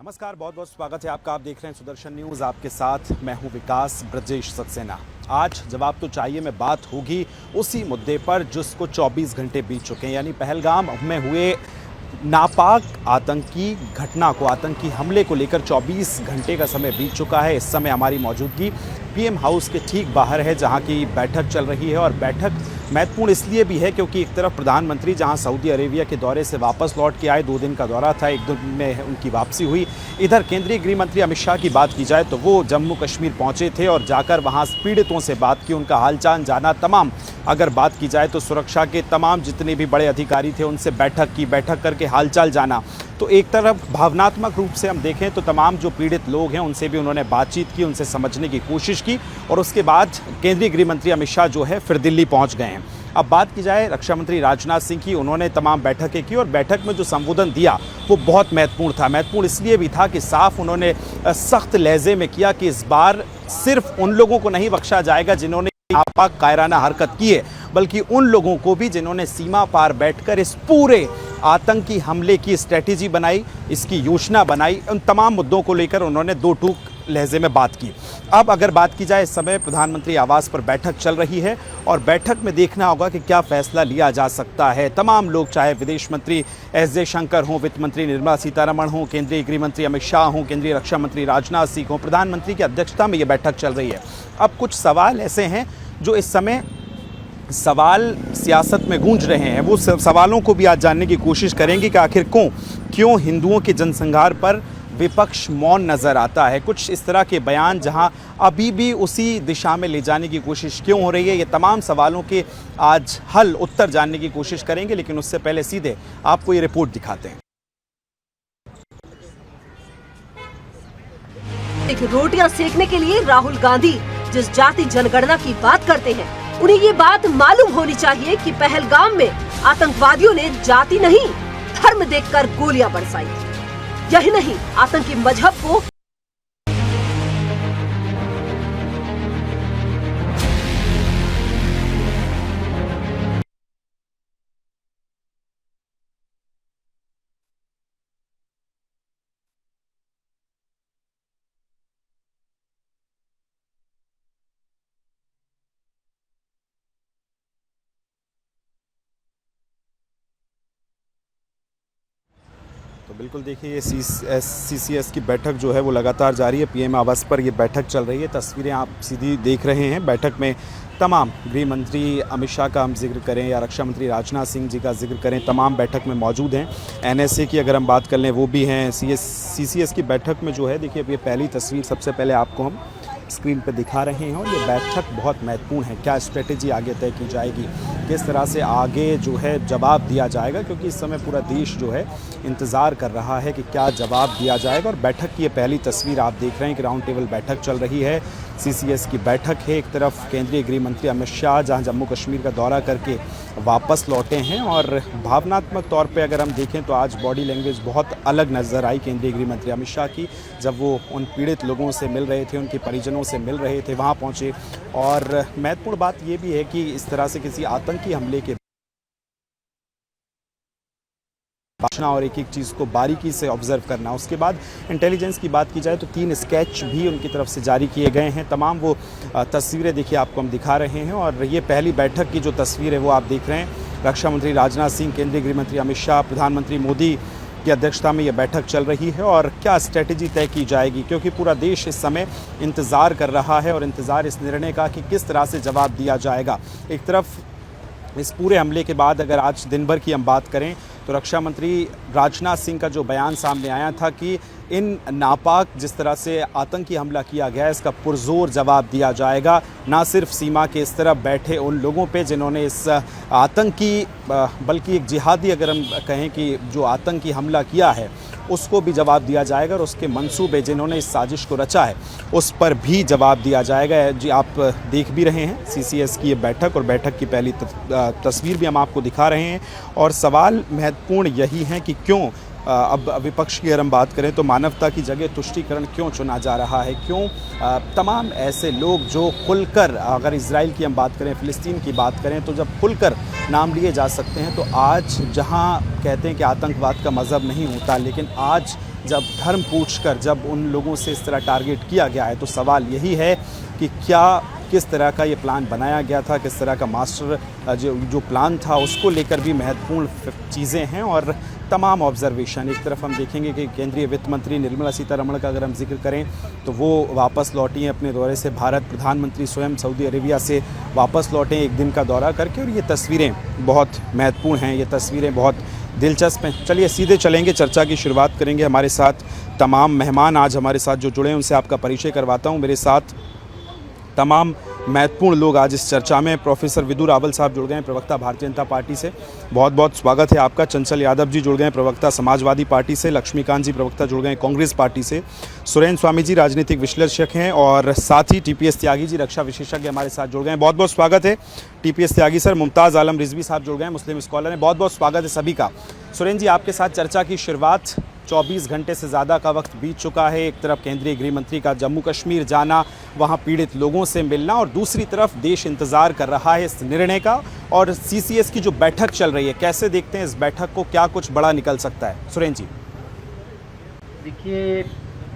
नमस्कार, बहुत बहुत स्वागत है आपका। आप देख रहे हैं सुदर्शन न्यूज़। आपके साथ मैं हूं विकास ब्रजेश सक्सेना। आज जवाब तो चाहिए में बात होगी उसी मुद्दे पर जिसको 24 घंटे बीत चुके हैं, यानी पहलगाम में हुए नापाक आतंकी घटना को, आतंकी हमले को लेकर 24 घंटे का समय बीत चुका है। इस समय हमारी मौजूदगी पीएम हाउस के ठीक बाहर है, जहां की बैठक चल रही है। और बैठक महत्वपूर्ण इसलिए भी है क्योंकि एक तरफ प्रधानमंत्री जहां सऊदी अरेबिया के दौरे से वापस लौट के आए, 2 दिन का दौरा था, 1 दिन में उनकी वापसी हुई। इधर केंद्रीय गृह मंत्री अमित शाह की बात की जाए तो वो जम्मू कश्मीर पहुंचे थे और जाकर वहां पीड़ितों से बात की, उनका हालचाल जाना। तमाम अगर बात की जाए तो सुरक्षा के तमाम जितने भी बड़े अधिकारी थे उनसे बैठक की, बैठक करके हालचाल जाना। तो एक तरफ भावनात्मक रूप से हम देखें तो तमाम जो पीड़ित लोग हैं उनसे भी उन्होंने बातचीत की, उनसे समझने की कोशिश की। और उसके बाद केंद्रीय गृह मंत्री अमित शाह जो है फिर दिल्ली पहुंच गए हैं। अब बात की जाए रक्षा मंत्री राजनाथ सिंह की, उन्होंने तमाम बैठकें की और बैठक में जो संबोधन दिया वो बहुत महत्वपूर्ण था। महत्वपूर्ण इसलिए भी था कि साफ उन्होंने सख्त लहजे में किया कि इस बार सिर्फ उन लोगों को नहीं बख्शा जाएगा जिन्होंने नापाक कायराना हरकत की है, बल्कि उन लोगों को भी जिन्होंने सीमा पार बैठकर इस पूरे आतंकी हमले की स्ट्रेटेजी बनाई, इसकी योजना बनाई। उन तमाम मुद्दों को लेकर उन्होंने दो टूक लहजे में बात की। अब अगर बात की जाए, इस समय प्रधानमंत्री आवास पर बैठक चल रही है और बैठक में देखना होगा कि क्या फैसला लिया जा सकता है। तमाम लोग, चाहे विदेश मंत्री एस जयशंकर हों, वित्त मंत्री निर्मला सीतारमण हों, केंद्रीय गृह मंत्री अमित शाह हों, केंद्रीय रक्षा मंत्री राजनाथ सिंह हों, प्रधानमंत्री की अध्यक्षता में ये बैठक चल रही है। अब कुछ सवाल ऐसे हैं जो इस समय सवाल सियासत में गूंज रहे हैं, वो सवालों को भी आज जानने की कोशिश करेंगे कि आखिर क्यों हिंदुओं के जनसंहार पर विपक्ष मौन नज़र आता है। कुछ इस तरह के बयान जहां अभी भी उसी दिशा में ले जाने की कोशिश क्यों हो रही है, ये तमाम सवालों के आज हल उत्तर जानने की कोशिश करेंगे। लेकिन उससे पहले सीधे आपको ये रिपोर्ट दिखाते हैं। रोटियां सेकने के लिए राहुल गांधी जिस जाति जनगणना की बात करते हैं, उन्हें ये बात मालूम होनी चाहिए कि पहलगाम में आतंकवादियों ने जाति नहीं, धर्म देखकर गोलियां बरसाई। यही नहीं, आतंकी मजहब को तो बिल्कुल देखिए, ये CCS की बैठक जो है वो लगातार जारी है। पीएम आवास पर ये बैठक चल रही है। तस्वीरें आप सीधी देख रहे हैं। बैठक में तमाम गृह मंत्री अमित शाह का हम जिक्र करें या रक्षा मंत्री राजनाथ सिंह जी का जिक्र करें, तमाम बैठक में मौजूद हैं। NSA की अगर हम बात कर लें वो भी हैं। CCS की बैठक में जो है, देखिए अब ये पहली तस्वीर सबसे पहले आपको हम स्क्रीन पर दिखा रहे हैं। और ये बैठक बहुत महत्वपूर्ण है। क्या स्ट्रेटेजी आगे तय की जाएगी, किस तरह से आगे जो है जवाब दिया जाएगा, क्योंकि इस समय पूरा देश जो है इंतज़ार कर रहा है कि क्या जवाब दिया जाएगा। और बैठक की ये पहली तस्वीर आप देख रहे हैं कि राउंड टेबल बैठक चल रही है। CCS की बैठक है। एक तरफ केंद्रीय गृह मंत्री अमित शाह जहां जम्मू कश्मीर का दौरा करके वापस लौटे हैं, और भावनात्मक तौर पे अगर हम देखें तो आज बॉडी लैंग्वेज बहुत अलग नज़र आई केंद्रीय गृह मंत्री अमित शाह की, जब वो उन पीड़ित लोगों से मिल रहे थे, उनके परिजनों से मिल रहे थे, वहाँ पहुँचे। और महत्वपूर्ण बात ये भी है कि इस तरह से किसी आतंकी हमले के और एक चीज़ को बारीकी से ऑब्जर्व करना। उसके बाद इंटेलिजेंस की बात की जाए तो 3 स्केच भी उनकी तरफ से जारी किए गए हैं। तमाम वो तस्वीरें देखिए आपको हम दिखा रहे हैं। और ये पहली बैठक की जो तस्वीर है वो आप देख रहे हैं। रक्षा मंत्री राजनाथ सिंह, केंद्रीय गृह मंत्री अमित शाह, प्रधानमंत्री मोदी की अध्यक्षता में ये बैठक चल रही है। और क्या स्ट्रेटेजी तय की जाएगी, क्योंकि पूरा देश इस समय इंतज़ार कर रहा है, और इंतज़ार इस निर्णय का कि किस तरह से जवाब दिया जाएगा। एक तरफ इस पूरे हमले के बाद अगर आज दिन भर की हम बात करें तो रक्षा मंत्री राजनाथ सिंह का जो बयान सामने आया था कि इन नापाक जिस तरह से आतंकी हमला किया गया, इसका पुरजोर जवाब दिया जाएगा, ना सिर्फ सीमा के इस तरफ बैठे उन लोगों पे जिन्होंने इस आतंकी, बल्कि एक जिहादी अगर हम कहें कि जो आतंकी हमला किया है उसको भी जवाब दिया जाएगा, और उसके मंसूबे जिन्होंने इस साजिश को रचा है उस पर भी जवाब दिया जाएगा। जी आप देख भी रहे हैं CCS की ये बैठक, और बैठक की पहली तस्वीर भी हम आपको दिखा रहे हैं। और सवाल महत्वपूर्ण यही है कि क्यों अब विपक्ष की अगर हम बात करें तो मानवता की जगह तुष्टीकरण क्यों चुना जा रहा है, क्यों तमाम ऐसे लोग जो खुलकर, अगर इजराइल की हम बात करें, फ़िलिस्तीन की बात करें, तो जब खुलकर नाम लिए जा सकते हैं, तो आज जहां कहते हैं कि आतंकवाद का मज़हब नहीं होता, लेकिन आज जब धर्म पूछकर जब उन लोगों से इस तरह टारगेट किया गया है, तो सवाल यही है कि किस तरह का ये प्लान बनाया गया था, किस तरह का मास्टर जो प्लान था उसको लेकर भी महत्वपूर्ण चीज़ें हैं। और तमाम ऑब्जर्वेशन, एक तरफ हम देखेंगे कि केंद्रीय वित्त मंत्री निर्मला सीतारमण का अगर हम जिक्र करें तो वो वापस लौटी हैं अपने दौरे से भारत। प्रधानमंत्री स्वयं सऊदी अरेबिया से वापस लौटे एक दिन का दौरा करके, और ये तस्वीरें बहुत महत्वपूर्ण हैं, ये तस्वीरें बहुत दिलचस्प हैं। चलिए सीधे चलेंगे, चर्चा की शुरुआत करेंगे। हमारे साथ तमाम मेहमान आज हमारे साथ जो जुड़े हैं उनसे आपका परिचय करवाता हूँ। मेरे साथ तमाम महत्वपूर्ण लोग आज इस चर्चा में। प्रोफेसर विदुर रावल साहब जुड़ गए हैं, प्रवक्ता भारतीय जनता पार्टी से, बहुत बहुत स्वागत है आपका। चंचल यादव जी जुड़ गए हैं, प्रवक्ता समाजवादी पार्टी से। लक्ष्मीकांत जी प्रवक्ता जुड़ गए हैं कांग्रेस पार्टी से। सुरेंद्र स्वामी जी राजनीतिक विश्लेषक हैं, और साथ ही टीपीएस त्यागी जी रक्षा विशेषज्ञ हमारे साथ जुड़ गए हैं। बहुत बहुत स्वागत है टीपीएस त्यागी सर। मुमताज़ आलम रिजवी साहब जुड़ गए हैं, मुस्लिम स्कॉलर हैं। बहुत बहुत स्वागत है सभी का। सुरेंद्र जी, आपके साथ चर्चा की शुरुआत। 24 घंटे से ज़्यादा का वक्त बीत चुका है। एक तरफ केंद्रीय गृह मंत्री का जम्मू कश्मीर जाना, वहाँ पीड़ित लोगों से मिलना, और दूसरी तरफ देश इंतज़ार कर रहा है इस निर्णय का। और सीसीएस की जो बैठक चल रही है, कैसे देखते हैं इस बैठक को, क्या कुछ बड़ा निकल सकता है? सुरेंद्र जी। देखिए,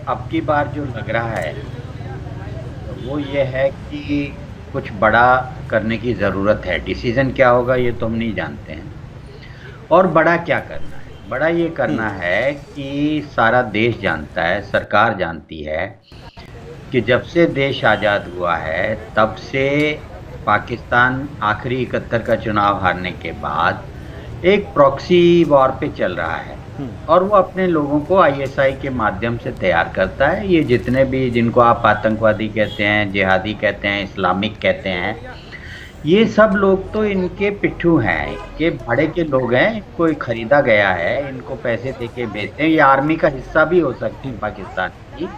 अब की बार जो लग रहा है वो ये है कि कुछ बड़ा करने की ज़रूरत है। डिसीज़न क्या होगा ये तो हम नहीं जानते हैं, और बड़ा क्या करना है। बड़ा ये करना है कि सारा देश जानता है, सरकार जानती है कि जब से देश आज़ाद हुआ है तब से पाकिस्तान आखिरी 71 का चुनाव हारने के बाद एक प्रॉक्सी वॉर पे चल रहा है, और वो अपने लोगों को आईएसआई के माध्यम से तैयार करता है। ये जितने भी, जिनको आप आतंकवादी कहते हैं, जिहादी कहते हैं, इस्लामिक कहते हैं, ये सब लोग तो इनके पिट्ठू हैं, ये भाड़े के लोग हैं, कोई खरीदा गया है, इनको पैसे देके भेजते हैं। ये आर्मी का हिस्सा भी हो सकती है पाकिस्तान की।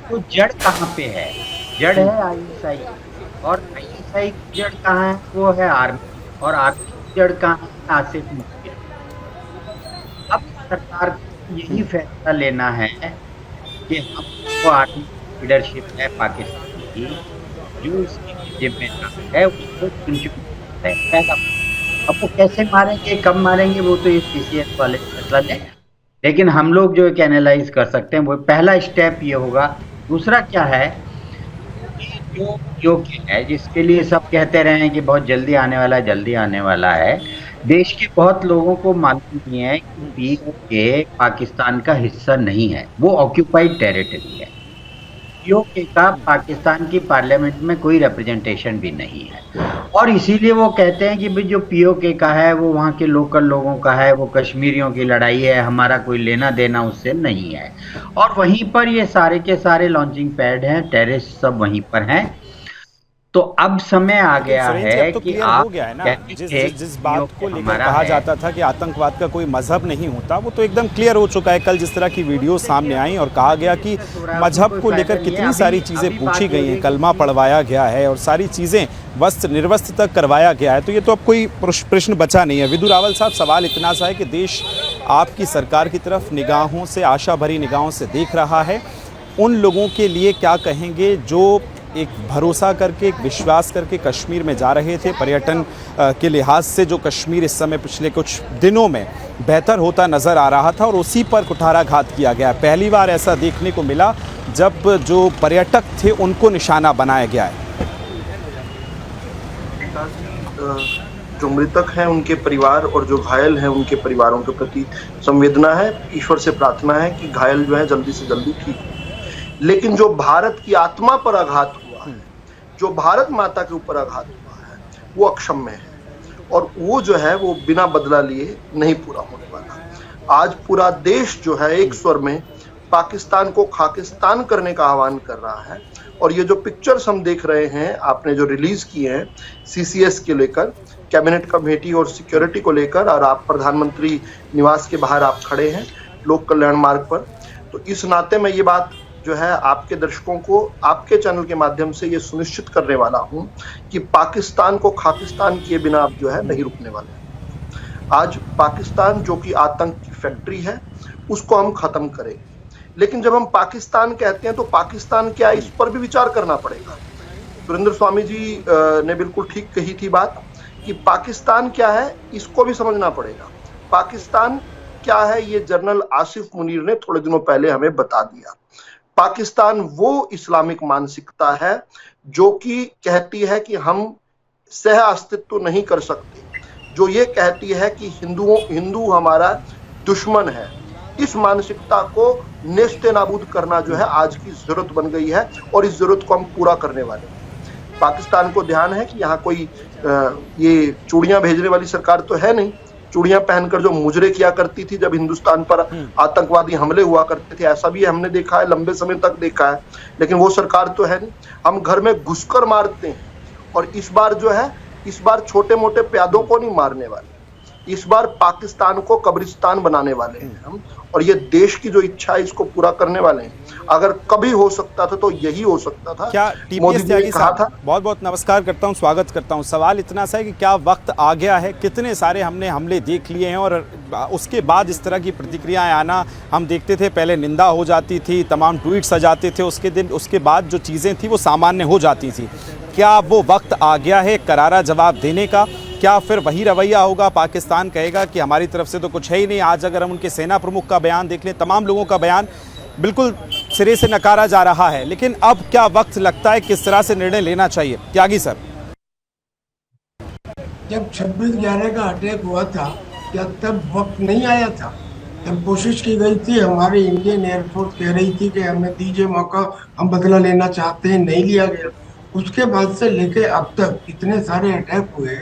तो जड़ कहाँ पे है? जड़ है आईएसआई, और आईएसआई की जड़ कहाँ है? वो है आर्मी, और आर्मी की जड़ कहाँ है? आसिफ मुफ्ती। अब सरकार को यही फैसला लेना है कि हमको आर्मी लीडरशिप है पाकिस्तान की, जो इसकी जिम्मेदार है उसको चुन चुका है। पहला, अब वो कैसे मारेंगे, कब मारेंगे, वो तो ये सीसीएस वाले फैसला लें, लेकिन हम लोग जो एक एनालाइज कर सकते हैं वो पहला स्टेप ये होगा। दूसरा क्या है, जो योग्य है, जिसके लिए सब कहते रहे हैं कि बहुत जल्दी आने वाला है, जल्दी आने वाला है, देश के बहुत लोगों को मालूम नहीं है कि पीओके पाकिस्तान का हिस्सा नहीं है, वो ऑक्यूपाइड टेरिटरी है। पीओके का पाकिस्तान की पार्लियामेंट में कोई रिप्रेजेंटेशन भी नहीं है, और इसीलिए वो कहते हैं कि भाई जो पीओके का है वो वहाँ के लोकल लोगों का है, वो कश्मीरियों की लड़ाई है, हमारा कोई लेना देना उससे नहीं है। और वहीं पर ये सारे के सारे लॉन्चिंग पैड हैं, टेररिस्ट सब वहीं पर हैं। तो अब समय आ गया है तो कि आप हो गया है ना, जिस बात को लेकर कहा जाता था कि आतंकवाद का कोई मजहब नहीं होता, वो तो एकदम क्लियर हो चुका है। कल जिस तरह की वीडियो सामने आई और कहा गया कि मजहब को लेकर कितनी सारी चीज़ें पूछी गई हैं, कलमा पढ़वाया गया है और सारी चीज़ें वस्त्र निर्वस्त्र तक करवाया गया है, तो ये तो अब कोई प्रश्न बचा नहीं है। विदुर रावल साहब, सवाल इतना सा है कि देश आपकी सरकार की तरफ निगाहों से, आशा भरी निगाहों से देख रहा है। उन लोगों के लिए क्या कहेंगे जो एक भरोसा करके, एक विश्वास करके कश्मीर में जा रहे थे? पर्यटन के लिहाज से जो कश्मीर इस समय पिछले कुछ दिनों में बेहतर होता नज़र आ रहा था, और उसी पर कुठाराघात किया गया। पहली बार ऐसा देखने को मिला जब जो पर्यटक थे उनको निशाना बनाया गया है। जो मृतक हैं उनके परिवार और जो घायल हैं उनके परिवारों के प्रति संवेदना है। ईश्वर से प्रार्थना है कि घायल जो है जल्दी से जल्दी ठीक हो। लेकिन जो भारत की आत्मा पर आघात हुआ है, जो भारत माता के ऊपर आघात हुआ है, वो अक्षम्य है, और वो जो है वो बिना बदला लिए नहीं पूरा होने वाला। आज पूरा देश जो है एक स्वर में पाकिस्तान को खाकिस्तान करने का आह्वान कर रहा है। और ये जो पिक्चर्स हम देख रहे हैं, आपने जो रिलीज किए हैं सीसीएस के लेकर, कैबिनेट कमेटी और सिक्योरिटी को लेकर, और आप प्रधानमंत्री निवास के बाहर आप खड़े हैं लोक कल्याण मार्ग पर, तो इस नाते मैं ये बात जो है आपके दर्शकों को आपके चैनल के माध्यम से ये सुनिश्चित करने वाला हूं कि पाकिस्तान को खाकिस्तान किए बिना आप जो है नहीं रुकने वाले। आज पाकिस्तान जो कि आतंक की फैक्ट्री है, उसको हम खत्म करेंगे। लेकिन जब हम पाकिस्तान कहते हैं तो पाकिस्तान क्या, इस पर भी विचार करना पड़ेगा। सुरेंद्र स्वामी जी ने बिल्कुल ठीक कही थी बात कि पाकिस्तान क्या है, इसको भी समझना पड़ेगा। पाकिस्तान क्या है ये जनरल आसिफ मुनीर ने थोड़े दिनों पहले हमें बता दिया। पाकिस्तान वो इस्लामिक मानसिकता है जो कि कहती है कि हम सह अस्तित्व नहीं कर सकते, जो ये कहती है कि हिंदू हमारा दुश्मन है। इस मानसिकता को नेस्ते नाबूद करना जो है आज की जरूरत बन गई है और इस जरूरत को हम पूरा करने वाले हैं। पाकिस्तान को ध्यान है कि यहाँ कोई ये चूड़ियां भेजने वाली सरकार तो है नहीं। चूड़ियां पहनकर जो मुजरे किया करती थी जब हिंदुस्तान पर आतंकवादी हमले हुआ करते थे, ऐसा भी हमने देखा है, लंबे समय तक देखा है, लेकिन वो सरकार तो है नहीं। हम घर में घुसकर मारते हैं और इस बार जो है, इस बार छोटे मोटे प्यादों को नहीं मारने वाले, इस बार पाकिस्तान को कब्रिस्तान बनाने वाले हैं हम, और ये देश की जो इच्छा है इसको पूरा करने वाले हैं। अगर कभी हो सकता था तो यही हो सकता था। क्या मोदी TPS जी त्यागी ने कहा साहब, था। बहुत बहुत नमस्कार करता हूं, स्वागत करता हूं। सवाल इतना सा है कि क्या वक्त आ गया है? कितने सारे हमने हमले देख लिए हैं और उसके बाद इस तरह की प्रतिक्रियाएं आना हम देखते थे। पहले निंदा हो जाती थी, तमाम ट्वीट्स आ जाते थे, उसके बाद जो चीज़ें थी वो सामान्य हो जाती थी। क्या वो वक्त आ गया है करारा जवाब देने का? क्या फिर वही रवैया होगा, पाकिस्तान कहेगा कि हमारी तरफ से तो कुछ है ही नहीं? आज अगर हम उनके सेना प्रमुख का बयान देख लें, तमाम लोगों का बयान बिल्कुल सिरे से नकारा जा रहा है। लेकिन अब क्या वक्त लगता है, किस तरह से निर्णय लेना चाहिए? त्यागी सर, जब 26/11 का अटैक हुआ था क्या तब वक्त नहीं आया था? तब कोशिश की गई थी, हमारी इंडियन एयरफोर्स कह रही थी कि हमें दीजिए मौका, हम बदला लेना चाहते हैं, नहीं लिया गया। उसके बाद से लेके अब तक इतने सारे अटैक हुए,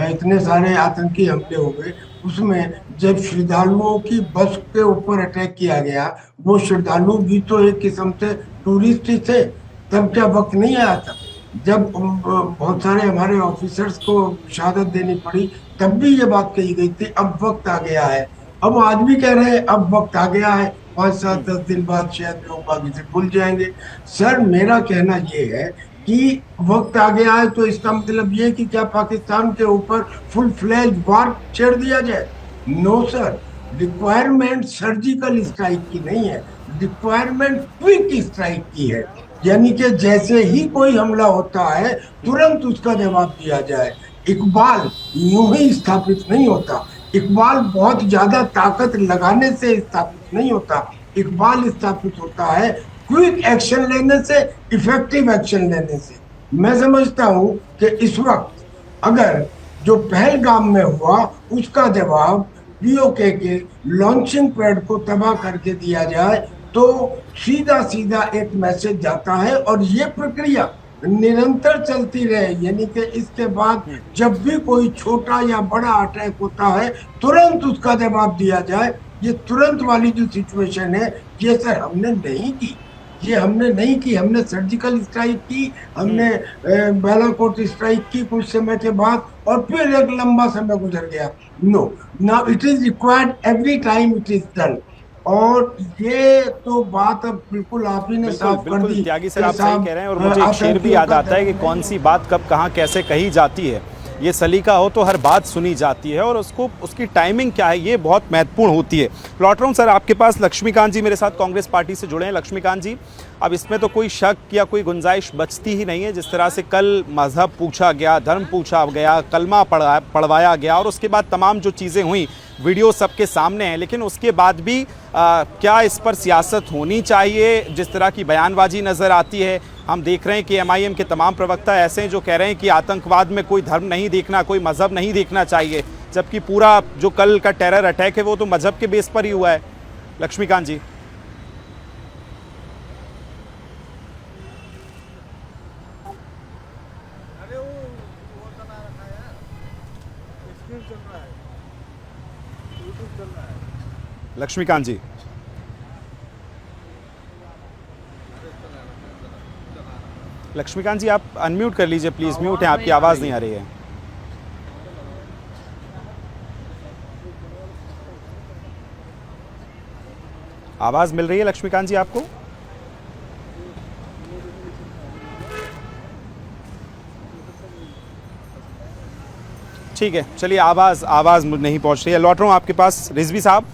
इतने सारे आतंकी हमले हो गए, उसमें जब श्रद्धालुओं की बस के ऊपर अटैक किया गया, वो श्रद्धालु भी तो एक किस्म से टूरिस्ट ही थे, तब क्या वक्त नहीं आया था? जब बहुत सारे हमारे ऑफिसर्स को शहादत देनी पड़ी तब भी ये बात कही गई थी अब वक्त आ गया है। अब आज भी कह रहे हैं अब वक्त आ गया है, 5, 7, 10 दिन बाद शायद लोग बाकी से भूल जाएंगे। सर मेरा कहना ये है कि वक्त आ गया है तो इसका मतलब ये कि क्या पाकिस्तान के ऊपर फुल फ्लेज वार छेड़ दिया जाए? No sir, requirement surgical strike की नहीं है, रिक्वायरमेंट क्विक स्ट्राइक की है। यानी कि जैसे ही कोई हमला होता है तुरंत उसका जवाब दिया जाए। इकबाल यूं ही स्थापित नहीं होता, इकबाल बहुत ज्यादा ताकत लगाने से स्थापित नहीं होता, इकबाल स्थापित होता है क्विक एक्शन लेने से, इफेक्टिव एक्शन लेने से। मैं समझता हूं कि इस वक्त अगर जो पहलगाम में हुआ उसका जवाब POK के लॉन्चिंग पैड को तबाह करके दिया जाए तो सीधा सीधा एक मैसेज जाता है और ये प्रक्रिया निरंतर चलती रहे। यानी कि इसके बाद जब भी कोई छोटा या बड़ा अटैक होता है तुरंत उसका जवाब दिया जाए। ये तुरंत वाली जो सिचुएशन है ये सर हमने नहीं की, ये हमने नहीं की। हमने सर्जिकल स्ट्राइक की, हमने बालाकोट स्ट्राइक की कुछ समय के बाद और फिर एक लंबा समय गुजर गया। No, now it is required every time it is done. और ये तो बात अब बिल्कुल आप ही ने साफ कर दी। त्यागी सर आप सही कह रहे हैं और मुझे एक शेर भी याद आता है कि कौन सी बात कब कहाँ कैसे कही जाती है। ये सलीका हो तो हर बात सुनी जाती है और उसकी टाइमिंग क्या है ये बहुत महत्वपूर्ण होती है। लौट रहा हूँ सर आपके पास, लक्ष्मीकांत जी मेरे साथ कांग्रेस पार्टी से जुड़े हैं। लक्ष्मीकांत जी, अब इसमें तो कोई शक या कोई गुंजाइश बचती ही नहीं है। जिस तरह से कल मजहब पूछा गया, धर्म पूछा गया, कलमा पढ़वाया गया और उसके बाद तमाम जो चीज़ें हुई, वीडियो सबके सामने है, लेकिन उसके बाद भी क्या इस पर सियासत होनी चाहिए? जिस तरह की बयानबाजी नज़र आती है, हम देख रहे हैं कि MIM के तमाम प्रवक्ता ऐसे हैं जो कह रहे हैं कि आतंकवाद में कोई धर्म नहीं देखना, कोई मजहब नहीं देखना चाहिए, जबकि पूरा जो कल का टेरर अटैक है वो तो मजहब के बेस पर ही हुआ है। लक्ष्मीकांत जी, लक्ष्मीकांत जी, लक्ष्मीकांत जी आप अनम्यूट कर लीजिए प्लीज, म्यूट है, आपकी आवाज नहीं आ रही है। आवाज मिल रही है लक्ष्मीकांत जी आपको? ठीक है, चलिए, आवाज नहीं पहुंच रही है। लौट रहा हूं आपके पास। रिजवी साहब,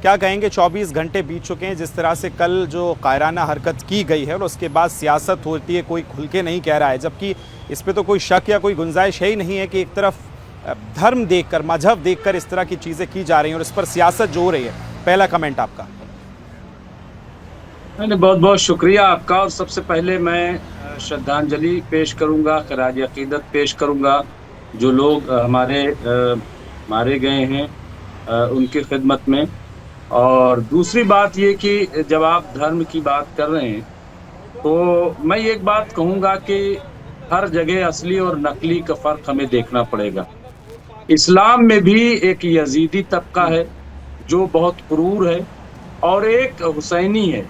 क्या कहेंगे? 24 घंटे बीत चुके हैं जिस तरह से कल जो कायराना हरकत की गई है और उसके बाद सियासत होती है, कोई खुल के नहीं कह रहा है, जबकि इस पे तो कोई शक या कोई गुंजाइश है ही नहीं है कि एक तरफ धर्म देखकर, मजहब देखकर इस तरह की चीज़ें की जा रही हैं और इस पर सियासत जो हो रही है। पहला कमेंट आपका। नहीं, बहुत बहुत शुक्रिया आपका। और सबसे पहले मैं श्रद्धांजलि पेश करूंगा, खराज अकीदत पेश करूंगा जो लोग हमारे मारे गए हैं उनकी खिदमत में। और दूसरी बात ये कि जब आप धर्म की बात कर रहे हैं तो मैं एक बात कहूंगा कि हर जगह असली और नकली का फ़र्क हमें देखना पड़ेगा। इस्लाम में भी एक यजीदी तबका है जो बहुत क्रूर है, और एक हुसैनी है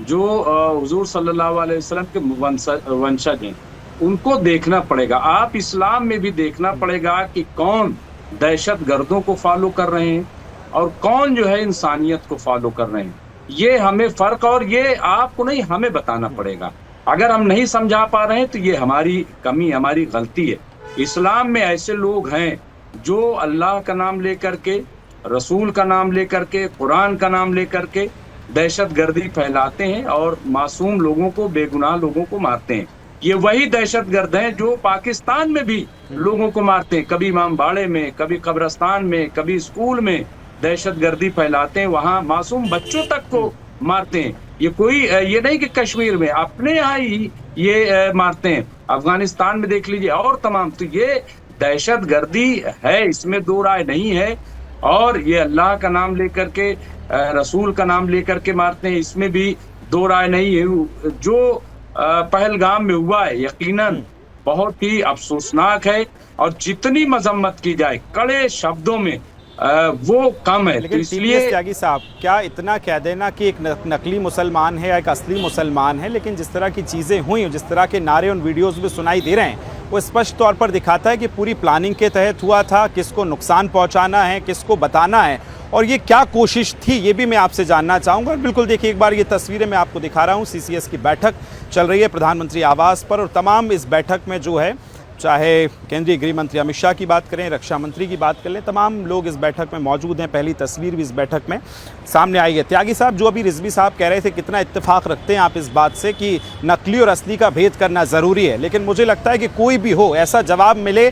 जो हुजूर सल्लल्लाहु अलैहि वसल्लम के वंशज हैं। उनको देखना पड़ेगा। आप इस्लाम में भी देखना पड़ेगा कि कौन दहशत गर्दों को फॉलो कर रहे हैं और कौन जो है इंसानियत को फॉलो कर रहे हैं। ये हमें फ़र्क, और ये आपको नहीं हमें बताना पड़ेगा। अगर हम नहीं समझा पा रहे हैं तो ये हमारी कमी, हमारी गलती है। इस्लाम में ऐसे लोग हैं जो अल्लाह का नाम लेकर के, रसूल का नाम लेकर के, कुरान का नाम लेकर के दहशत गर्दी फैलाते हैं और मासूम लोगों को, बेगुनाह लोगों को मारते हैं। ये वही दहशत गर्द हैं जो पाकिस्तान में भी लोगों को मारते हैं, कभी इमामबाड़े में, कभी कब्रिस्तान में, कभी स्कूल में दहशत गर्दी फैलाते हैं, वहाँ मासूम बच्चों तक को मारते हैं। ये नहीं कि कश्मीर में, अपने यहाँ ही ये मारते हैं। अफगानिस्तान में देख लीजिए और तमाम। तो ये दहशत गर्दी है, इसमें दो राय नहीं है। और ये अल्लाह का नाम लेकर के, रसूल का नाम लेकर के मारते हैं, इसमें भी दो राय नहीं है। जो पहलगाम में हुआ है यकीनन बहुत ही अफसोसनाक है, और जितनी मजम्मत की जाए कड़े शब्दों में वो कम है। लेकिन तो इसलिए त्यागी साहब, क्या इतना कह देना कि एक नकली मुसलमान है या एक असली मुसलमान है, लेकिन जिस तरह की चीज़ें हुई, जिस तरह के नारे उन वीडियोस में सुनाई दे रहे हैं, वो स्पष्ट तौर पर दिखाता है कि पूरी प्लानिंग के तहत हुआ था, किसको नुकसान पहुंचाना है, किसको बताना है, और ये क्या कोशिश थी, ये भी मैं आपसे जानना चाहूँगा। बिल्कुल देखिए, एक बार ये तस्वीरें मैं आपको दिखा रहा हूँ। CCS की बैठक चल रही है प्रधानमंत्री आवास पर, और तमाम इस बैठक में जो है, चाहे केंद्रीय गृह मंत्री अमित शाह की बात करें, रक्षा मंत्री की बात कर लें, तमाम लोग इस बैठक में मौजूद हैं। पहली तस्वीर भी इस बैठक में सामने आई है। त्यागी साहब, जो अभी रिजवी साहब कह रहे थे, कितना इत्तेफाक रखते हैं आप इस बात से कि नकली और असली का भेद करना ज़रूरी है, लेकिन मुझे लगता है कि कोई भी हो, ऐसा जवाब मिले,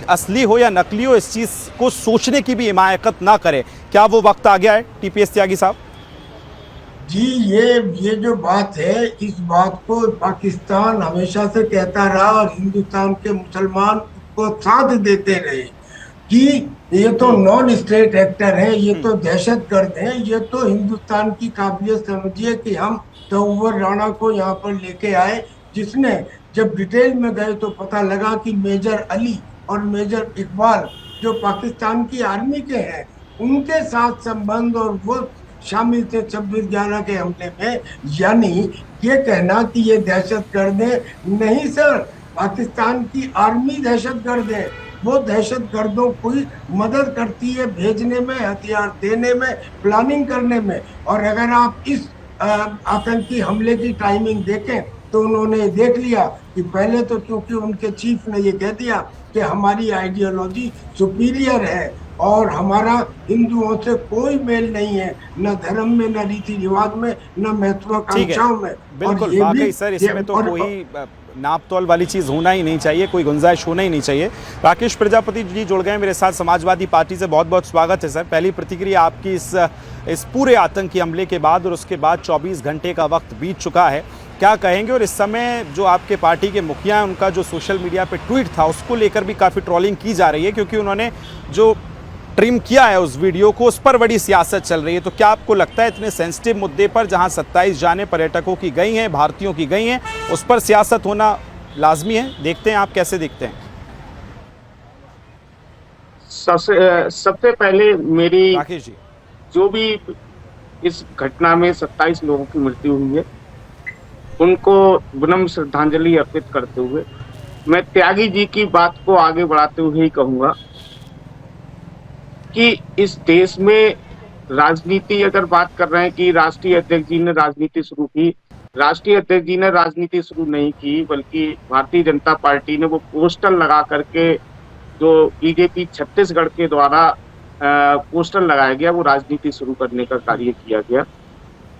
असली हो या नकली हो, इस चीज़ को सोचने की भी हिमायत ना करे। क्या वो वक्त आ गया है TPS त्यागी साहब? जी, ये जो बात है, इस बात को पाकिस्तान हमेशा से कहता रहा और हिंदुस्तान के मुसलमान को साथ देते रहे कि ये तो नॉन स्टेट एक्टर है, ये तो दहशतगर्द हैं, ये तो हिंदुस्तान की काबिलियत समझिए कि हम तौवर राणा को यहाँ पर लेके आए, जिसने जब डिटेल में गए तो पता लगा कि मेजर अली और मेजर इकबाल जो पाकिस्तान की आर्मी के हैं, उनके साथ संबंध, और वो शामिल थे 26/11 के हमले में। यानी ये कहना कि ये दहशतगर्द है, नहीं सर, पाकिस्तान की आर्मी दहशतगर्द है। वो दहशतगर्दों को मदद करती है भेजने में, हथियार देने में, प्लानिंग करने में। और अगर आप इस आतंकी हमले की टाइमिंग देखें तो उन्होंने देख लिया कि पहले तो क्योंकि उनके चीफ ने ये कह दिया कि हमारी आइडियोलॉजी सुपीरियर है और हमारा हिंदुओं से कोई मेल नहीं है, न धर्म में, न रीति रिवाज में, न महत्वाकांक्षाओं में। बिल्कुल, वाकई सर, इसमें तो कोई नाप तोल वाली चीज़ होना ही नहीं चाहिए, कोई गुंजाइश होना ही नहीं चाहिए। राकेश प्रजापति जी जुड़ गए मेरे साथ समाजवादी पार्टी से। बहुत बहुत स्वागत है सर। पहली प्रतिक्रिया आपकी इस पूरे आतंकी हमले के बाद, और उसके बाद 24 घंटे का वक्त बीत चुका है, क्या कहेंगे? और इस समय जो आपके पार्टी के मुखिया हैं, उनका जो सोशल मीडिया पे ट्वीट था, उसको लेकर भी काफ़ी ट्रोलिंग की जा रही है, क्योंकि उन्होंने जो ट्रिम किया है उस वीडियो को, उस पर बड़ी सियासत चल रही है। तो क्या आपको लगता है इतने सेंसिटिव मुद्दे पर, जहां 27 जानें पर्यटकों की गई हैं, भारतीयों की गई हैं, उस पर सियासत होना लाजमी है? देखते हैं, आप कैसे देखते हैं? सबसे पहले मेरी, राकेश जी, जो भी इस घटना में 27 लोगों की मृत्यु हुई है, उनको विनम्र श्रद्धांजलि अर्पित करते हुए मैं त्यागी जी की बात को आगे बढ़ाते हुए ही कहूंगा कि इस देश में राजनीति, अगर बात कर रहे हैं कि राष्ट्रीय अध्यक्ष जी ने राजनीति शुरू की, राष्ट्रीय अध्यक्ष जी ने राजनीति शुरू नहीं की, बल्कि भारतीय जनता पार्टी ने वो पोस्टर लगा करके, जो बीजेपी छत्तीसगढ़ के द्वारा पोस्टर लगाया गया, वो राजनीति शुरू करने का कार्य किया गया।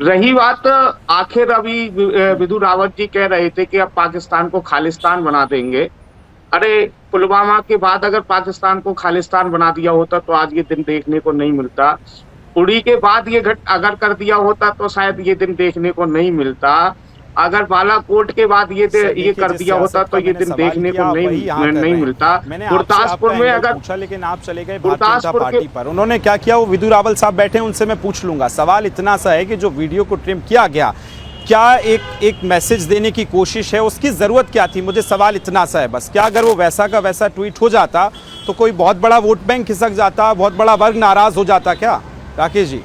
रही बात, आखिर अभी विधु रावत जी कह रहे थे कि अब पाकिस्तान को खालिस्तान बना देंगे। अरे, पुलवामा के बाद अगर पाकिस्तान को खालिस्तान बना दिया होता तो आज ये दिन देखने को नहीं मिलता। उड़ी के बाद ये अगर कर दिया होता तो शायद ये दिन देखने को नहीं मिलता। अगर बालाकोट के बाद ये कर दिया होता तो ये दिन देखने को नहीं मिलता। गुरदासपुर में अगर पूछा, लेकिन आप चले गए भारतीय जनता पार्टी पर। उन्होंने क्या किया, वो विदु रावल साहब बैठे हैं, उनसे मैं पूछ लूंगा। सवाल इतना सा है कि जो वीडियो को ट्रिम किया गया, क्या एक मैसेज देने की कोशिश है, उसकी जरूरत क्या थी? मुझे सवाल इतना सा है बस। क्या अगर वो वैसा का वैसा ट्वीट हो जाता तो कोई बहुत बड़ा वोट बैंक खिसक जाता, बहुत बड़ा वर्ग नाराज हो जाता क्या राकेश जी?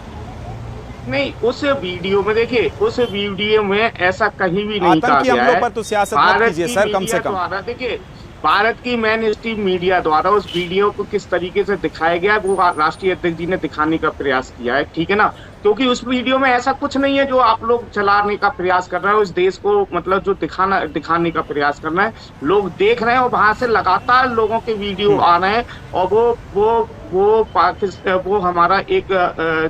नहीं, उस वीडियो में देखिए, उस वीडियो में ऐसा कहीं भी नहीं कहा गया है। पर तो सियासत मत कीजिए सर, कम से कम। देखिए, भारत की मेन स्ट्रीम मीडिया द्वारा उस वीडियो को किस तरीके से दिखाया गया है वो राष्ट्रीय अध्यक्ष जी ने दिखाने का प्रयास किया है, ठीक है ना। क्योंकि उस वीडियो में ऐसा कुछ नहीं है जो आप लोग चलाने का प्रयास कर रहे हैं, उस देश को मतलब जो दिखाने का प्रयास करना है। लोग देख रहे हैं और वहां से लगातार लोगों के वीडियो आ रहे हैं। और वो हमारा एक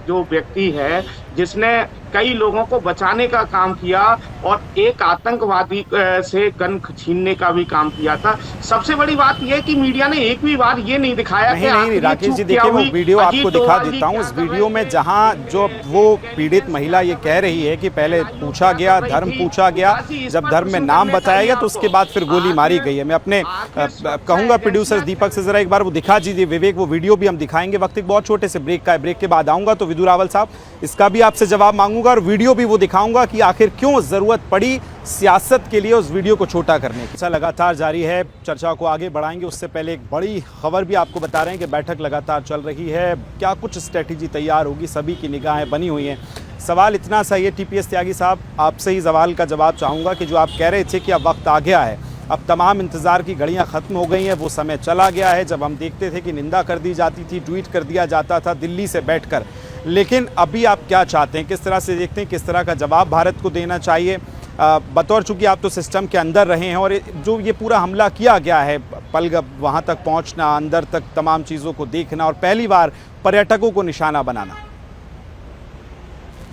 जो व्यक्ति है जिसने कई लोगों को बचाने का काम किया और एक आतंकवादी से गन छीनने का भी काम किया था। सबसे बड़ी बात यह है कि मीडिया ने एक भी बार ये नहीं दिखाया कि नहीं राकेश जी, देखिए वो वीडियो आपको दिखा देता हूँ। उस वीडियो में जहाँ जो वो पीड़ित महिला ये कह रही है कि पहले पूछा गया, धर्म पूछा गया, जब धर्म में नाम बताया गया तो उसके बाद फिर गोली मारी गई है। मैं अपने कहूंगा प्रोड्यूसर दीपक से जरा एक बार वो दिखा दीजिए विवेक, वो वीडियो भी हम दिखाएंगे। वक्त एक बहुत छोटे से ब्रेक का है, ब्रेक के बाद आऊंगा तो विदु रावल साहब इसका भी आपसे जवाब मांगूंगा और वीडियो भी वो दिखाऊंगा कि आखिर क्यों जरूरत पड़ी सियासत के लिए उस वीडियो को छोटा करने की। लगातार जारी है, चर्चा को आगे बढ़ाएंगे। उससे पहले एक बड़ी खबर भी आपको बता रहे हैं कि बैठक लगातार चल रही है। क्या कुछ स्ट्रेटेजी तैयार होगी, सभी की निगाहें बनी हुई हैं। सवाल इतना सा ये टीपीएस त्यागी साहब, आपसे ही सवाल का जवाब चाहूँगा कि जो आप कह रहे थे कि अब वक्त आ गया है, अब तमाम इंतज़ार की घड़ियां ख़त्म हो गई हैं, वो समय चला गया है जब हम देखते थे कि निंदा कर दी जाती थी, ट्वीट कर दिया जाता था दिल्ली से बैठकर। लेकिन अभी आप क्या चाहते हैं, किस तरह से देखते हैं, किस तरह का जवाब भारत को देना चाहिए? बतौर चूँकि आप तो सिस्टम के अंदर रहे हैं और जो ये पूरा हमला किया गया है, पलगप वहाँ तक पहुँचना, अंदर तक तमाम चीज़ों को देखना और पहली बार पर्यटकों को निशाना बनाना।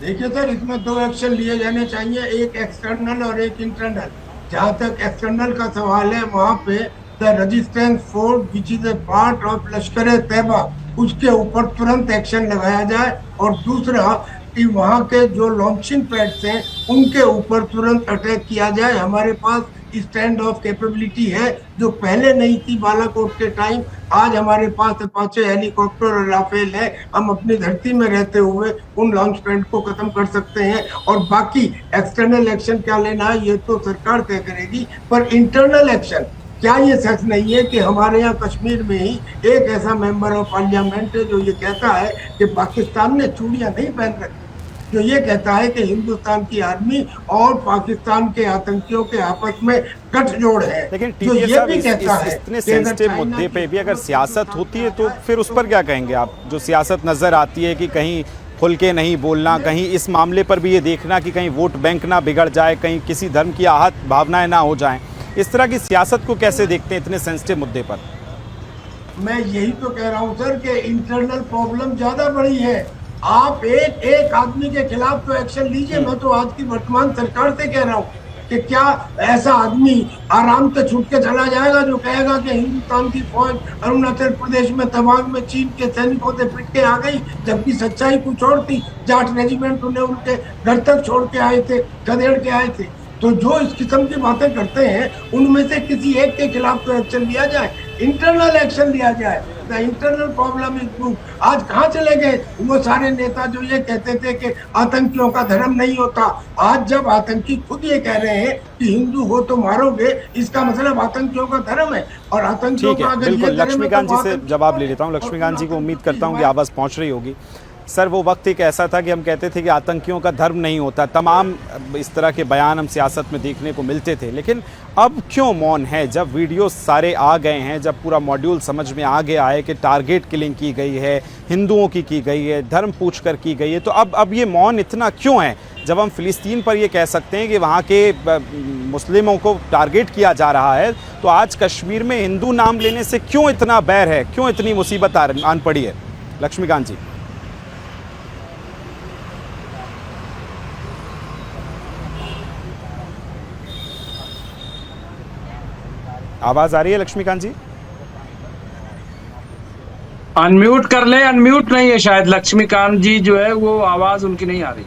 देखिए सर, इसमें दो एक्शन लिए जाने चाहिए, एक एक्सटर्नल और एक इंटरनल। जहाँ तक एक्सटर्नल का सवाल है, वहाँ पे the resistance force which is a part of लश्कर तैयबा, उसके ऊपर तुरंत एक्शन लगाया जाए। और दूसरा कि वहाँ के जो लॉन्चिंग पैड्स हैं उनके ऊपर तुरंत अटैक किया जाए। हमारे पास स्टैंड ऑफ कैपेबिलिटी है जो पहले नहीं थी बालाकोट के टाइम। आज हमारे पास अपाचे हेलीकॉप्टर और राफेल है, हम अपनी धरती में रहते हुए उन लॉन्च पैड को खत्म कर सकते हैं। और बाकी एक्सटर्नल एक्शन क्या लेना है ये तो सरकार तय करेगी, पर इंटरनल एक्शन क्या ये सच नहीं है कि हमारे यहाँ कश्मीर में ही एक ऐसा मेंबर ऑफ पार्लियामेंट है जो ये कहता है कि पाकिस्तान ने चूड़ियां नहीं पहन रखी, जो ये कहता है कि हिंदुस्तान की आर्मी और पाकिस्तान के आतंकियों के आपस में गठजोड़ है। लेकिन टीपीएस साहब इतने सेंसिटिव मुद्दे पे भी अगर सियासत होती है तो फिर उस पर क्या कहेंगे आप? जो सियासत नजर आती है कि कहीं खुल के नहीं बोलना, कहीं इस मामले पर भी ये देखना कि कहीं वोट बैंक ना बिगड़ जाए, कहीं किसी धर्म की आहत भावनाएं ना हो जाएं, इस तरह की सियासत को कैसे देखते हैं इतने सेंसिटिव मुद्दे पर? मैं यही तो कह रहा हूँ सर कि इंटरनल प्रॉब्लम ज्यादा बड़ी है। आप एक आदमी के खिलाफ तो एक्शन लीजिए। मैं तो आज की वर्तमान सरकार से कह रहा हूँ कि क्या ऐसा आदमी आराम से छूट के चला जाएगा जो कहेगा कि हिंदुस्तान की फौज अरुणाचल प्रदेश में तवांग में चीन के सैनिकों से पिट के आ गई, जबकि सच्चाई कुछ और थी। जाट रेजिमेंट उन्हें उनके घर तक छोड़ के आए थे, खदेड़ के आए थे। तो जो इस किस्म की बातें करते हैं उनमें से किसी एक के खिलाफ तो एक्शन लिया जाए, इंटरनल एक्शन लिया जाए। The internal problem is prove. आज कहाँ चले गए वो सारे नेता जो ये कहते थे कि आतंकियों का धर्म नहीं होता? आज जब आतंकी खुद ये कह रहे हैं कि हिंदू हो तो मारोगे, इसका मतलब आतंकियों का धर्म है। और आतंकियों का अगर बिल्कुल लक्ष्मीकांत जी से जवाब ले लेता हूँ। लक्ष्मीकांत जी को उम्मीद करता हूँ कि आवाज़ पहुँच रही होगी। सर, वो वक्त एक ऐसा था कि हम कहते थे कि आतंकियों का धर्म नहीं होता, तमाम इस तरह के बयान हम सियासत में देखने को मिलते थे। लेकिन अब क्यों मौन है? जब वीडियो सारे आ गए हैं, जब पूरा मॉड्यूल समझ में आ गया है कि टारगेट किलिंग की गई है, हिंदुओं की गई है, धर्म पूछकर की गई है, तो अब ये मौन इतना क्यों है? जब हम फ़िलिस्तीन पर ये कह सकते हैं कि वहाँ के मुस्लिमों को टारगेट किया जा रहा है, तो आज कश्मीर में हिंदू नाम लेने से क्यों इतना बैर है, क्यों इतनी मुसीबत आन पड़ी है? लक्ष्मीकांत जी, आवाज़ आ रही है लक्ष्मीकांत जी? अनम्यूट कर ले, अनम्यूट नहीं है शायद, लक्ष्मीकांत जी जो है वो आवाज उनकी नहीं आ रही।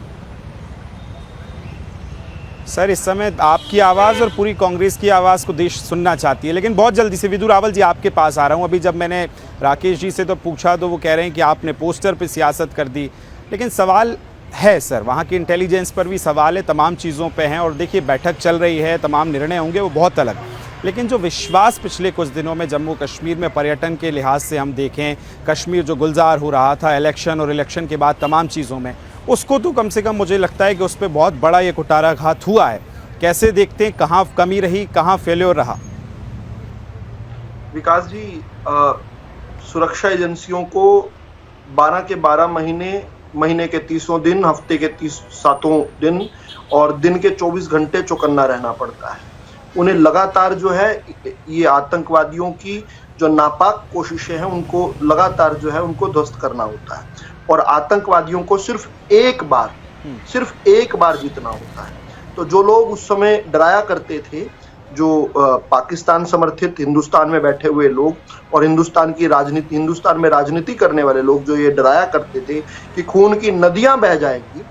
सर इस समय आपकी आवाज़ और पूरी कांग्रेस की आवाज़ को देश सुनना चाहती है, लेकिन बहुत जल्दी से विदु रावल जी आपके पास आ रहा हूं। अभी जब मैंने राकेश जी से तो पूछा तो वो कह रहे हैं कि आपने पोस्टर पे सियासत कर दी, लेकिन सवाल है सर, वहाँ की इंटेलिजेंस पर भी सवाल है, तमाम चीज़ों पे हैं। और देखिए बैठक चल रही है, तमाम निर्णय होंगे, वो बहुत अलग, लेकिन जो विश्वास पिछले कुछ दिनों में जम्मू कश्मीर में पर्यटन के लिहाज से हम देखें, कश्मीर जो गुलजार हो रहा था इलेक्शन और इलेक्शन के बाद तमाम चीज़ों में, उसको तो कम से कम मुझे लगता है कि उस पर बहुत बड़ा ये कुठाराघात हुआ है। कैसे देखते हैं, कहाँ कमी रही, कहाँ फेल्योर रहा? विकास जी, सुरक्षा एजेंसियों को 12 के 12 महीने के 30 दिन, हफ्ते के 37 दिन और दिन के 24 घंटे चौकन्ना रहना पड़ता है। उन्हें लगातार जो है ये आतंकवादियों की जो नापाक कोशिशें हैं उनको लगातार जो है उनको ध्वस्त करना होता है, और आतंकवादियों को सिर्फ एक बार जीतना होता है। तो जो लोग उस समय डराया करते थे, जो पाकिस्तान समर्थित हिंदुस्तान में बैठे हुए लोग और हिंदुस्तान में राजनीति करने वाले लोग जो ये डराया करते थे कि खून की नदियां बह जाएंगी,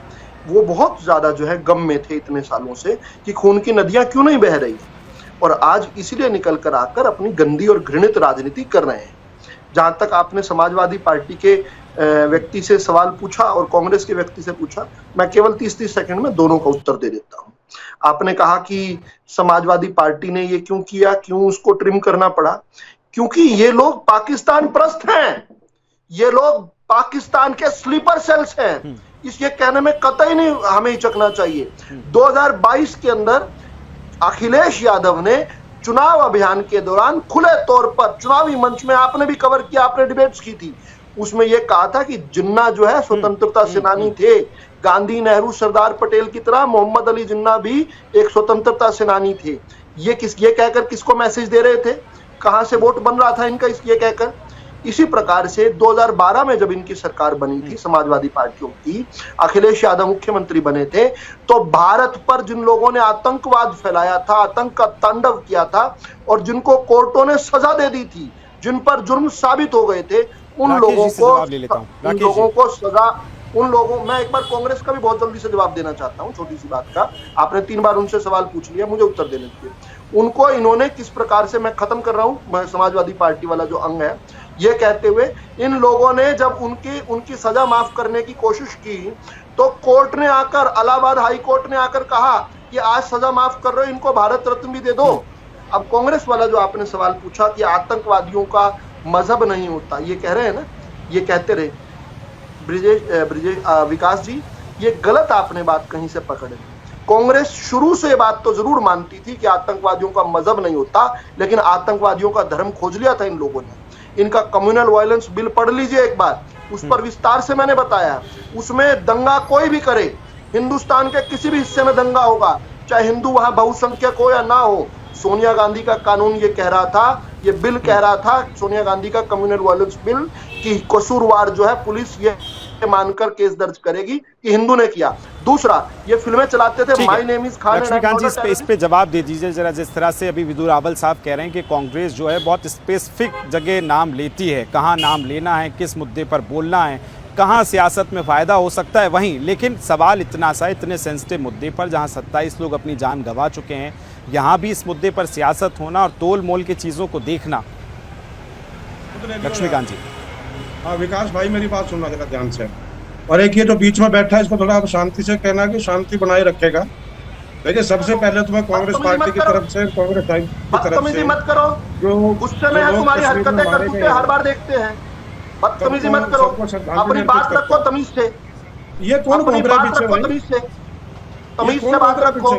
वो बहुत ज्यादा जो है गम में थे इतने सालों से कि खून की नदियां क्यों नहीं बह रही, और आज इसीलिए निकल कर आकर अपनी गंदी और घृणित राजनीति कर रहे हैं। जहां तक आपने समाजवादी पार्टी के व्यक्ति से सवाल पूछा और कांग्रेस के व्यक्ति से पूछा, मैं केवल 30-30 सेकंड में दोनों का उत्तर दे देता हूं। आपने कहा कि समाजवादी पार्टी ने ये क्यों किया, क्यों उसको ट्रिम करना पड़ा? क्योंकि ये लोग पाकिस्तान प्रस्त हैं, ये लोग पाकिस्तान के स्लीपर सेल्स हैं। ये कहने में कतई नहीं हमें हिचकना चाहिए। 2022 के अंदर अखिलेश यादव ने चुनाव अभियान के दौरान खुले तौर पर चुनावी मंच में, आपने भी कवर किया, आपने डिबेट्स की थी, उसमें यह कहा था कि जिन्ना जो है स्वतंत्रता सेनानी थे, गांधी, नेहरू, सरदार पटेल की तरह मोहम्मद अली जिन्ना भी एक स्वतंत्रता सेनानी थे। ये कहकर किसको मैसेज दे रहे थे? कहां से वोट बन रहा था इनका ये कहकर? इसी प्रकार से 2012 में जब इनकी सरकार बनी थी समाजवादी पार्टियों की, अखिलेश यादव मुख्यमंत्री बने थे, तो भारत पर जिन लोगों ने आतंकवाद फैलाया था, आतंक का तांडव किया था और जिनको कोर्टों ने सजा दे दी थी, जिन पर जुर्म साबित हो गए थे, मैं एक बार कांग्रेस का भी बहुत जल्दी से जवाब देना चाहता हूं, छोटी सी बात का। आपने 3 बार उनसे सवाल पूछ लिया, मुझे उत्तर देने दीजिए। उनको इन्होंने किस प्रकार से, मैं खत्म कर रहा हूं, मैं समाजवादी पार्टी वाला जो अंग है, ये कहते हुए इन लोगों ने जब उनकी सजा माफ करने की कोशिश की तो कोर्ट ने आकर, इलाहाबाद हाई कोर्ट ने आकर कहा कि आज सजा माफ कर रहे हो, इनको भारत रत्न भी दे दो। अब कांग्रेस वाला जो आपने सवाल पूछा कि आतंकवादियों का मजहब नहीं होता, ये कह रहे हैं ना, ये कहते रहे विकास जी, ये गलत आपने बात कहीं से पकड़े। कांग्रेस शुरू से बात तो जरूर मानती थी कि आतंकवादियों का मजहब नहीं होता, लेकिन आतंकवादियों का धर्म खोज लिया था इन लोगों ने। इनका कम्युनल वायलेंस बिल पढ़ लीजिए एक बार, उस पर विस्तार से मैंने बताया। उसमें दंगा कोई भी करे, हिंदुस्तान के किसी भी हिस्से में दंगा होगा, चाहे हिंदू वहां बहुसंख्यक हो या ना हो। सोनिया गांधी का कानून ये कह रहा था, ये बिल कह रहा था, सोनिया गांधी का कम्युनल वायलेंस बिल, कि कसूरवार जो है पुलिस ये मानकर केस दर्ज करेगी कि हिंदू ने किया। दूसरा, ये फिल्में चलाते थे, my name is Khan. Laxmikant ji इस पे जवाब दे दीजिए जरा। जिस तरह से अभी विदु रावल साहब कह रहे हैं कि कांग्रेस जो है बहुत स्पेसिफिक जगह नाम लेती है, कहाँ नाम लेना है, किस मुद्दे पर बोलना है, कहाँ सियासत में फ़ायदा हो सकता है वहीं, लेकिन सवाल इतना सा, इतने सेंसिटिव मुद्दे पर जहाँ 27 लोग अपनी जान गंवा चुके हैं, यहाँ भी इस मुद्दे पर सियासत होना और तोल मोल की चीज़ों को देखना। लक्ष्मीकांत जी। हाँ विकास भाई, मेरी बात सुनना जरा ध्यान से। और एक ये जो बीच में बैठा है, इसको थोड़ा आप शांति से कहना कि शांति बनाए रखेगा। देखिए, सबसे पहले तो मैं कांग्रेस पार्टी की तरफ से, कांग्रेस की तरफ से मत करो, जो गुस्से में है, तुम्हारी हरकतें करते हर बार देखते हैं, बदतमीजी मत करो, अपनी बात रखो तमीज से। ये कौन बोल रहा है पीछे भाई? तमीज से बात रखो।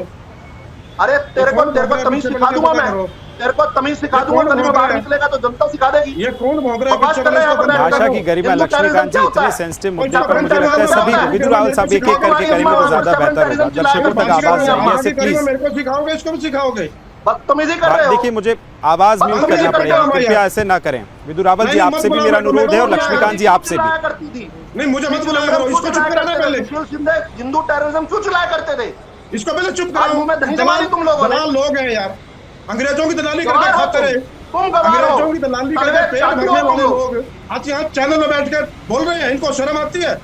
अरे तेरे को तमीज सिखा दूंगा मैं, तेरे को तमीज सिखा दूंगा, कहीं बाहर निकलेगा तो जनता सिखा देगी। ये कौन भौंक रहा है? भाषा की गरिमा। लक्ष्मीकांत जी, इतने सेंसिटिव मुद्दे पर मुझे लगता है सभी विदु रावल साहब एक एक करके करेंगे तो ज्यादा बेहतर होगा। दर्शकों तक आवाज जाएगी, ऐसे प्लीज। मेरे को सिखाओगे, इसको भी सिखाओगे? बदतमीजी कर रहे हो। देखिए, मुझे आवाज म्यूट करना पड़ेगा, कृपया ऐसे ना करें। विदु रावल जी, आपसे भी मेरा अनुरोध है और लक्ष्मीकांत जी आपसे भी। नहीं, मुझे मत बुलाया करो, इसको चुप कराना पहले। हिंदू टेररिज्म क्यों चलाया करते थे? इसको पहले चुप कराओ। तुम लोग दलाल लोग हैं यार, अंग्रेजों की दलाली करके खाते रहे। तुम गवाह हो। अंग्रेजों की दलाली करके पेट भरने वाले लोग आज यहाँ चैनल में बैठ कर बोल रहे हैं, इनको शर्म आती है?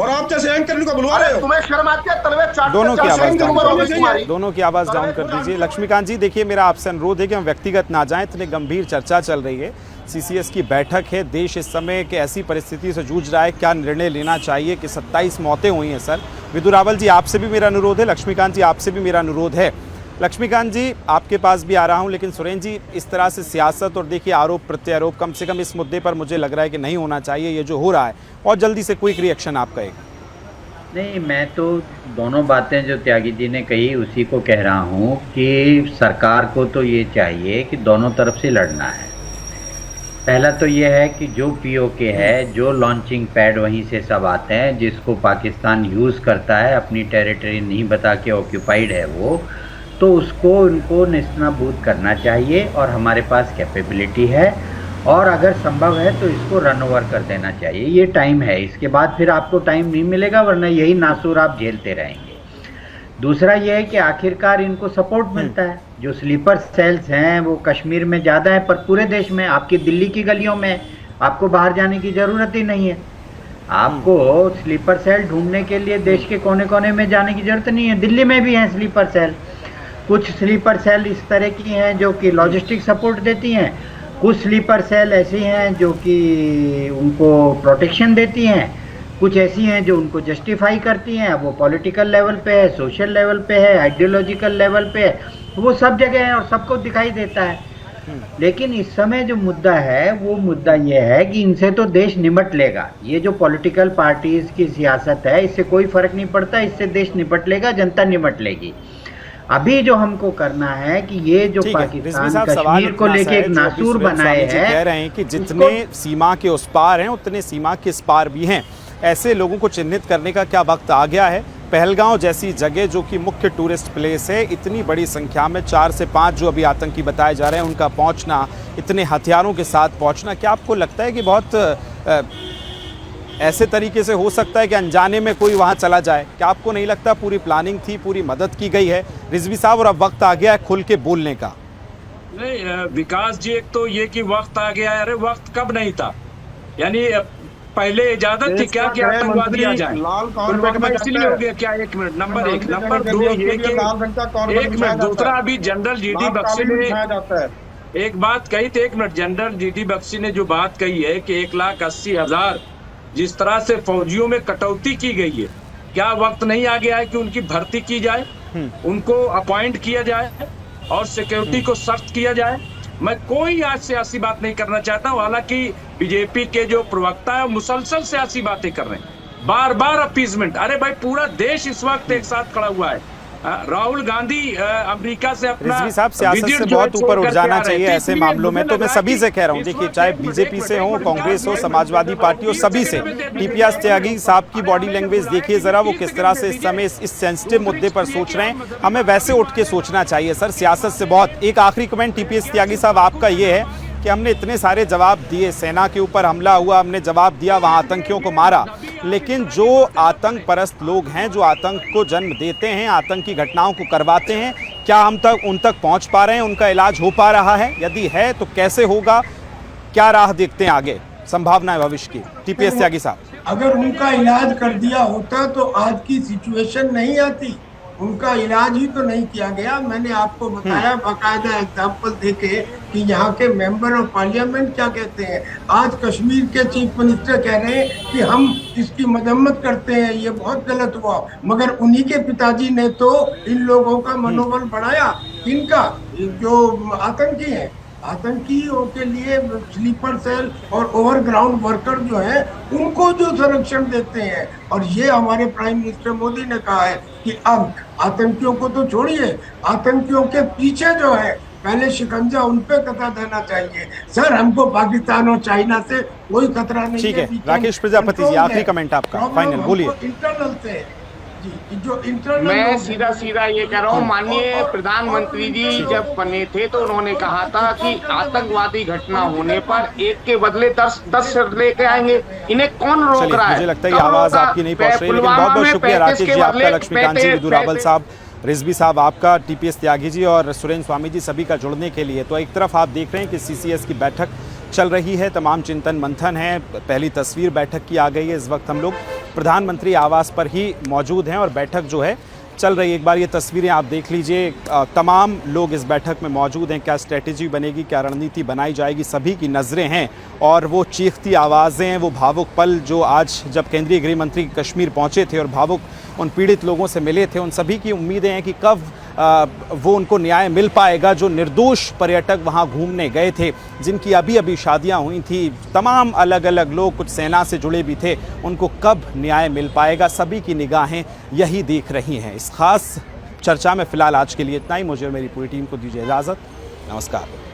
और आप जैसे एंकर इनको बुलवा रहे हो। तुम्हें शर्म आती है? तलवे चाटते दोनों की आवाज चाटते डाउन उम्र कर हो गई दीजिए, तुम्हारी। दोनों की आवाज डाउन कर दीजिए। लक्ष्मीकांत जी देखिए, मेरा आपसे अनुरोध है कि हम व्यक्तिगत ना जाएं, इतने गंभीर चर्चा चल रही है, सीसीएस की बैठक है, देश इस समय के ऐसी परिस्थिति से जूझ रहा है, क्या निर्णय लेना चाहिए कि 27 मौतें हुई हैं। सर विदु रावल जी आपसे भी मेरा अनुरोध है, लक्ष्मीकांत जी आपसे भी मेरा अनुरोध है। लक्ष्मीकांत जी आपके पास भी आ रहा हूं, लेकिन सुरेंद्र जी इस तरह से सियासत और देखिए आरोप प्रत्यारोप कम से कम इस मुद्दे पर मुझे लग रहा है कि नहीं होना चाहिए ये जो हो रहा है, और जल्दी से क्विक रिएक्शन आपका एक। नहीं, मैं तो दोनों बातें जो त्यागी जी ने कही उसी को कह रहा हूँ कि सरकार को तो ये चाहिए कि दोनों तरफ से लड़ना है। पहला तो ये है कि जो पीओके है, जो लॉन्चिंग पैड वहीं से सब आते हैं, जिसको पाकिस्तान यूज़ करता है, अपनी टेरिटरी नहीं बता के ऑक्यूपाइड है वो, तो उसको उनको नेस्तनाबूद करना चाहिए और हमारे पास कैपेबिलिटी है, और अगर संभव है तो इसको रन ओवर कर देना चाहिए। ये टाइम है, इसके बाद फिर आपको टाइम नहीं मिलेगा, वरना यही नासूर आप झेलते रहेंगे। दूसरा ये है कि आखिरकार इनको सपोर्ट मिलता है। जो स्लीपर सेल्स हैं वो कश्मीर में ज़्यादा है, पर पूरे देश में, आपकी दिल्ली की गलियों में आपको बाहर जाने की ज़रूरत ही नहीं है। आपको स्लीपर सेल ढूंढने के लिए देश के कोने कोने में जाने की ज़रूरत नहीं है। दिल्ली में भी हैं स्लीपर सेल। कुछ स्लीपर सेल इस तरह की हैं जो कि लॉजिस्टिक सपोर्ट देती हैं, कुछ स्लीपर सेल ऐसी हैं जो कि उनको प्रोटेक्शन देती हैं, कुछ ऐसी हैं जो उनको जस्टिफाई करती हैं। वो पॉलिटिकल लेवल पे है, सोशल लेवल पे है, आइडियोलॉजिकल लेवल पे है, वो सब जगह है और सबको दिखाई देता है। लेकिन इस समय जो मुद्दा है वो मुद्दा ये है कि इनसे तो देश निपट लेगा। ये जो पॉलिटिकल पार्टीज की सियासत है इससे कोई फर्क नहीं पड़ता, इससे देश निपट लेगा, जनता निपट लेगी। अभी जो हमको करना है कि ये जो पाकिस्तान कश्मीर को लेके एक नासूर बनाए हैं, कह रहे हैं कि जितने सीमा के उस पार हैं उतने सीमा के इस पार भी हैं। ऐसे लोगों को चिन्हित करने का क्या वक्त आ गया है? पहलगांव जैसी जगह जो कि मुख्य टूरिस्ट प्लेस है, इतनी बड़ी संख्या में 4 से 5 जो अभी आतंकी बताए जा रहे हैं उनका पहुंचना, इतने हथियारों के साथ पहुंचना, क्या आपको लगता है कि बहुत ऐसे तरीके से हो सकता है कि अनजाने में कोई वहां चला जाए? क्या आपको नहीं लगता पूरी प्लानिंग थी, पूरी मदद की गई है रिजवी साहब, और अब वक्त आ गया है खुल के बोलने का? नहीं विकास जी, एक तो ये कि वक्त आ गया है, अरे वक्त कब नहीं था? यानी पहले इजाजत थी क्या कि आतंकवादी आ जाए? पुलवामा इसलिए हो गया क्या? एक मिनट, नंबर 1, नंबर 2 ये कि एक मिनट, दूसरा अभी जनरल जीडी बख्शी ने एक बात कही थी, एक मिनट, जनरल जीडी बख्शी ने जो बात कही है कि 1,80,000 जिस तरह से फौजियों में कटौती की गई है, क्या वक्त नहीं आ गया है कि उनकी भर्ती की जाए, उनको अपॉइंट किया जाए और सिक्योरिटी को सख्त किया जाए? मैं कोई आज सियासी बात नहीं करना चाहता हूं, हालांकि बीजेपी के जो प्रवक्ता है मुसलसल सियासी बातें कर रहे हैं, बार बार अपीजमेंट। अरे भाई पूरा देश इस वक्त एक साथ खड़ा हुआ है। राहुल गांधी अमेरिका से अपना रिजवी साहब सियासत से बहुत ऊपर उठ जाना चाहिए ऐसे मामलों में, तो मैं सभी से कह रहा हूं, देखिए चाहे बीजेपी से हो, कांग्रेस हो, समाजवादी पार्टी हो, सभी से। टीपीएस त्यागी साहब की बॉडी लैंग्वेज देखिए जरा, वो किस तरह से इस समय इस सेंसिटिव मुद्दे पर सोच रहे हैं। हमें वैसे उठ के सोचना चाहिए सर, सियासत से बहुत। एक आखिरी कमेंट टीपीएस त्यागी साहब आपका ये है कि हमने इतने सारे जवाब दिए, सेना के ऊपर हमला हुआ, हमने जवाब दिया, वहां आतंकियों को मारा, लेकिन जो आतंक परस्त लोग हैं, जो आतंक को जन्म देते हैं, आतंकी घटनाओं को करवाते हैं, क्या हम तक उन तक पहुंच पा रहे हैं? उनका इलाज हो पा रहा है? यदि है तो कैसे होगा? क्या राह देखते हैं आगे, संभावनाएं भविष्य की? टीपीएस त्यागी साहब, अगर उनका इलाज कर दिया होता तो आज की सिचुएशन नहीं आती। उनका इलाज ही तो नहीं किया गया। मैंने आपको बताया बाकायदा एग्जाम्पल देके कि यहाँ के मेंबर ऑफ पार्लियामेंट क्या कहते हैं। आज कश्मीर के चीफ मिनिस्टर कह रहे हैं कि हम इसकी मजम्मत करते हैं, ये बहुत गलत हुआ, मगर उन्हीं के पिताजी ने तो इन लोगों का मनोबल बढ़ाया। इनका जो आतंकी हैं, आतंकियों के लिए स्लीपर सेल और ओवरग्राउंड वर्कर जो है उनको जो संरक्षण देते हैं। और ये हमारे प्राइम मिनिस्टर मोदी ने कहा है कि अब आतंकियों को तो छोड़िए, आतंकियों के पीछे जो है पहले शिकंजा उन पे कथा देना चाहिए। सर हमको पाकिस्तान और चाइना से कोई खतरा नहीं है। ठीक है, राकेश प्रजापति जी आखिरी कमेंट आपका, फाइनल बोलिए। इंटरनल से जो इंटरनल, मैं सीधा ये कह रहा हूँ, माननीय प्रधानमंत्री जी जब बने थे तो उन्होंने कहा था कि आतंकवादी घटना होने पर एक के बदले 10 लेके आएंगे। इन्हें कौन रोक रहा है? मुझे लगता है कि आवाज आपकी नहीं पहुंच रही, लेकिन बहुत बहुत शुक्रिया राकेश जी आपका, लक्ष्मीकांत जी, विदु रावल साहब, रिजवी साहब आपका, टीपीएस त्यागी जी और सुरेंद्र स्वामी जी सभी का जुड़ने के लिए। तो एक तरफ आप देख रहे हैं कि सीसीएस की बैठक चल रही है, तमाम चिंतन मंथन है, पहली तस्वीर बैठक की आ गई है। इस वक्त हम लोग प्रधानमंत्री आवास पर ही मौजूद हैं और बैठक जो है चल रही है। एक बार ये तस्वीरें आप देख लीजिए, तमाम लोग इस बैठक में मौजूद हैं। क्या स्ट्रेटेजी बनेगी, क्या रणनीति बनाई जाएगी, सभी की नज़रें हैं। और वो चीखती आवाज़ें, वो भावुक पल जो आज जब केंद्रीय गृह मंत्री कश्मीर पहुंचे थे और भावुक उन पीड़ित लोगों से मिले थे, उन सभी की उम्मीदें हैं कि कब वो उनको न्याय मिल पाएगा। जो निर्दोष पर्यटक वहाँ घूमने गए थे, जिनकी अभी अभी शादियाँ हुई थी, तमाम अलग अलग लोग, कुछ सेना से जुड़े भी थे, उनको कब न्याय मिल पाएगा, सभी की निगाहें यही देख रही हैं। इस खास चर्चा में फ़िलहाल आज के लिए इतना ही। मुझे और मेरी पूरी टीम को दीजिए इजाज़त। नमस्कार।